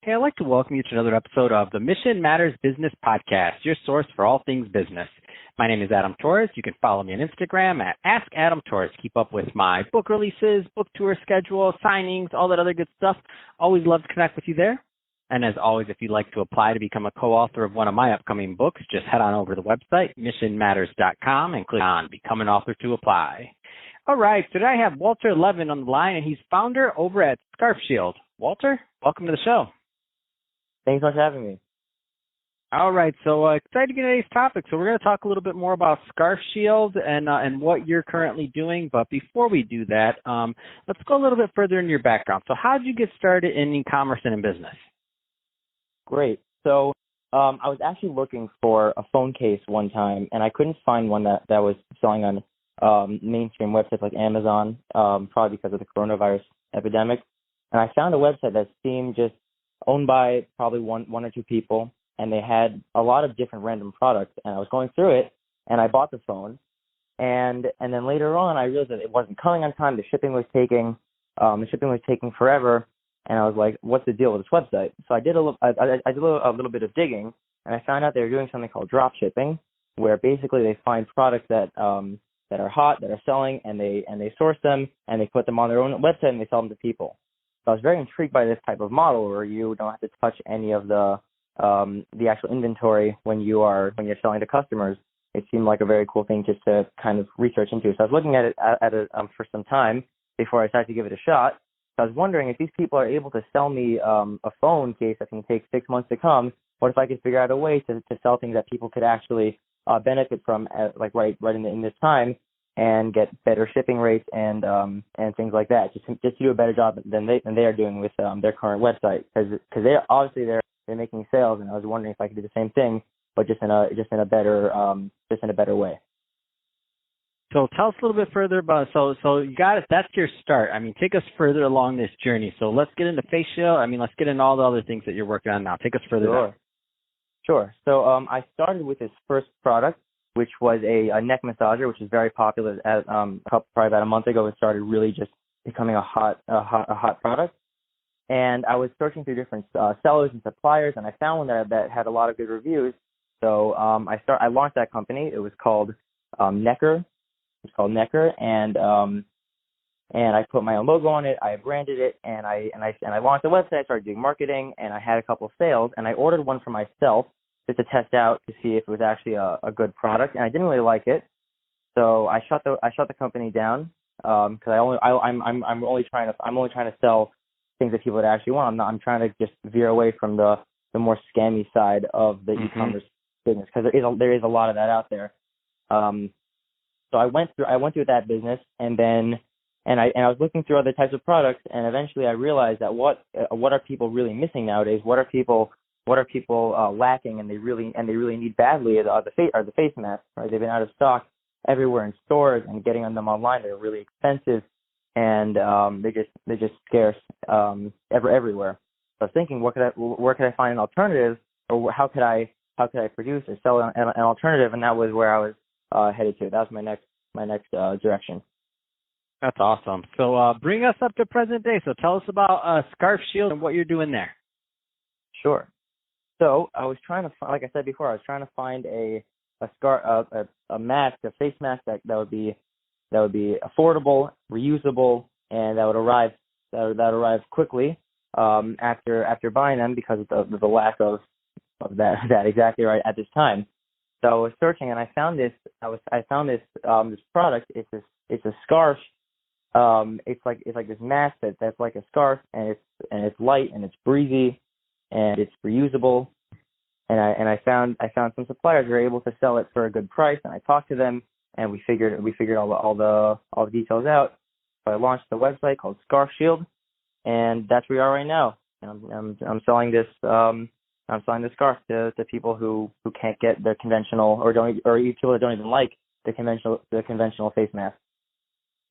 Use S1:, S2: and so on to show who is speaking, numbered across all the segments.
S1: Hey, I'd like to welcome you to another episode of the Mission Matters Business Podcast, your source for all things business. My name is Adam Torres. You can follow me on Instagram at AskAdamTorres. Keep up with my book releases, book tour schedule, signings, all that other good stuff. Always love to connect with you there. And as always, if you'd like to apply to become a co-author of one of my upcoming books, just head on over to the website, missionmatters.com, and click on Become an Author to apply. All right, so today I have Walter Levin on the line, and he's founder over at Scarf Shield. Walter, welcome to the show.
S2: Thanks so much for having me.
S1: All right, so excited to get into today's topic. So we're going to talk a little bit more about Scarf Shield and what you're currently doing. But before we do that, let's go a little bit further into your background. So how did you get started in e-commerce and in business?
S2: Great. So I was actually looking for a phone case one time, and I couldn't find one that was selling on mainstream websites like Amazon, probably because of the coronavirus epidemic. And I found a website that seemed just owned by probably one or two people, and they had a lot of different random products. And I was going through it, and I bought the phone. And then later on, I realized that it wasn't coming on time. The shipping was taking forever. And I was like, "What's the deal with this website?" So I did a little bit of digging, and I found out they were doing something called dropshipping, where basically they find products that are hot, that are selling, and they source them and they put them on their own website and they sell them to people. So I was very intrigued by this type of model where you don't have to touch any of the actual inventory when you're selling to customers. It seemed like a very cool thing just to kind of research into. So I was looking at it for some time before I decided to give it a shot. So I was wondering if these people are able to sell me a phone case that can take 6 months to come. What if I could figure out a way to sell things that people could actually benefit from, right in this time, and get better shipping rates and things like that, just to do a better job than they are doing with their current website, because they're making sales, and I was wondering if I could do the same thing, but just in a better way.
S1: So tell us a little bit further about, so you got it, that's your start. I mean, take us further along this journey. So let's get into Face Shield. I mean, let's get into all the other things that you're working on now. Take us further down.
S2: Sure. So I started with this first product, which was a neck massager, which is very popular. Probably about a month ago, it started really just becoming a hot product. And I was searching through different sellers and suppliers, and I found one that had a lot of good reviews. So I launched that company. It was called Necker. It's called Necker, and I put my own logo on it. I branded it, and I launched a website. I started doing marketing, and I had a couple of sales. And I ordered one for myself just to test out to see if it was actually a good product. And I didn't really like it, so I shut the company down because I'm only trying to sell things that people would actually want. I'm trying to just veer away from the more scammy side of the e-commerce business, because there is a lot of that out there. So I went through that business, and I was looking through other types of products, and eventually I realized that what are people really missing nowadays? What are people lacking, and they really need badly are the face masks. Right? They've been out of stock everywhere in stores, and getting them online, they're really expensive, and they're just scarce everywhere. So I was thinking, where could I find an alternative, or how could I produce or sell an alternative? And that was where I was headed to. That was my next direction.
S1: That's awesome. So bring us up to present day. So tell us about Scarf Shield and what you're doing there.
S2: Sure. So I was trying to, like I said before, I was trying to find a mask, a face mask that would be affordable, reusable, and that would arrive quickly after buying them, because of the lack of that exactly right at this time. So I was searching, and I found this product. It's a scarf. It's like this mask that's like a scarf, and it's light, and it's breezy, and it's reusable. And I found some suppliers who were able to sell it for a good price, and I talked to them, and we figured all the details out. So I launched a website called Scarf Shield, and that's where we are right now. And I'm selling this scarf to people who can't get the conventional, or people that don't even like the conventional face mask.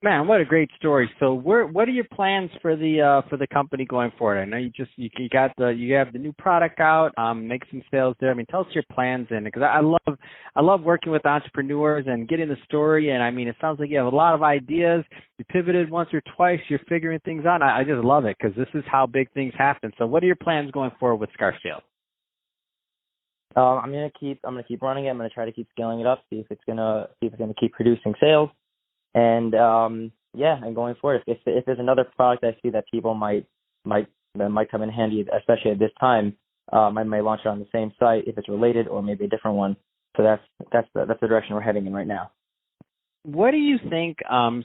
S1: Man, what a great story. So, what are your plans for the company going forward? I know you have the new product out, make some sales there. I mean, tell us your plans, and because I love working with entrepreneurs and getting the story. And I mean, it sounds like you have a lot of ideas. You pivoted once or twice. You're figuring things out. I just love it because this is how big things happen. So, what are your plans going forward with Scarf Shield?
S2: I'm gonna keep running it. I'm gonna try to keep scaling it up, see if it's gonna keep producing sales. And and going forward, if there's another product I see that people might come in handy, especially at this time, I may launch it on the same site if it's related, or maybe a different one. So that's the direction we're heading in right now.
S1: What do you think?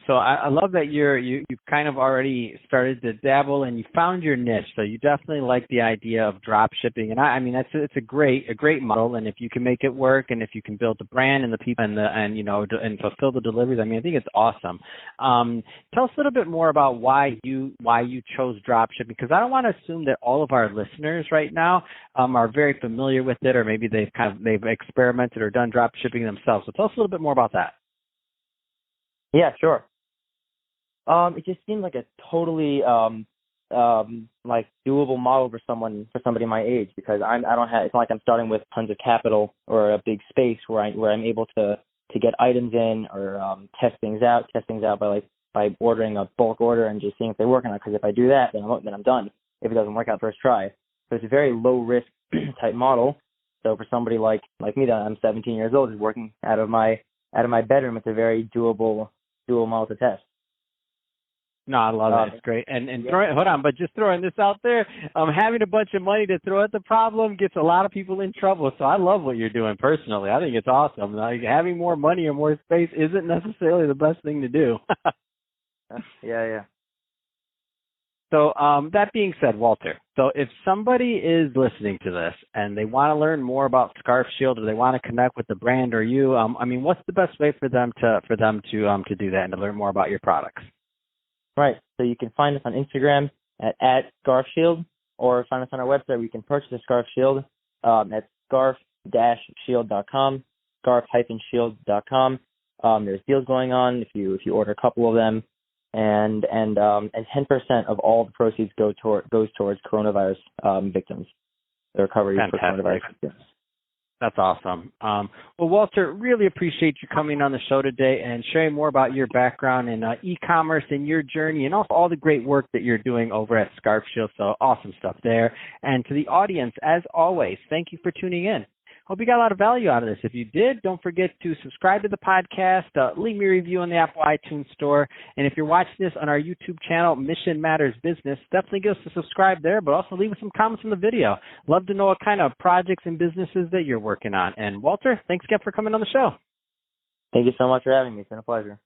S1: So I love that you've kind of already started to dabble and you found your niche. So you definitely like the idea of drop shipping, and I mean it's a great model. And if you can make it work, and if you can build the brand and the people and fulfill the deliveries, I mean I think it's awesome. Tell us a little bit more about why you chose drop shipping, because I don't want to assume that all of our listeners right now are very familiar with it, or maybe they've experimented or done drop shipping themselves. So tell us a little bit more about that.
S2: Yeah, sure. It just seemed like a totally like doable model for somebody my age, because I don't have, it's not like I'm starting with tons of capital or a big space where I'm able to get items in or test things out by ordering a bulk order and just seeing if they work or not. Because if I do that, then I'm done. If it doesn't work out first try, so it's a very low risk type model. So for somebody like me, that I'm 17 years old, is working out of my bedroom, it's a very doable model to test.
S1: No, I love it. It's great. And hold on, but just throwing this out there, having a bunch of money to throw at the problem gets a lot of people in trouble. So I love what you're doing personally. I think it's awesome. Like, having more money or more space isn't necessarily the best thing to do.
S2: Yeah.
S1: So that being said, Walter, so if somebody is listening to this and they want to learn more about Scarf Shield, or they want to connect with the brand or you, I mean, what's the best way for them to do that and to learn more about your products?
S2: Right. So you can find us on Instagram at Scarf Shield, or find us on our website where you can purchase a Scarf Shield at scarf-shield.com, scarf-shield.com. There's deals going on if you order a couple of them. And 10% of all the proceeds goes towards coronavirus victims. The recovery for coronavirus victims.
S1: That's awesome. Well, Walter, really appreciate you coming on the show today and sharing more about your background in e-commerce and your journey, and also all the great work that you're doing over at Scarf Shield. So awesome stuff there. And to the audience, as always, thank you for tuning in. Hope you got a lot of value out of this. If you did, don't forget to subscribe to the podcast, leave me a review on the Apple iTunes Store, and if you're watching this on our YouTube channel, Mission Matters Business, definitely give us a subscribe there, but also leave us some comments in the video. Love to know what kind of projects and businesses that you're working on. And Walter, thanks again for coming on the show.
S2: Thank you so much for having me. It's been a pleasure.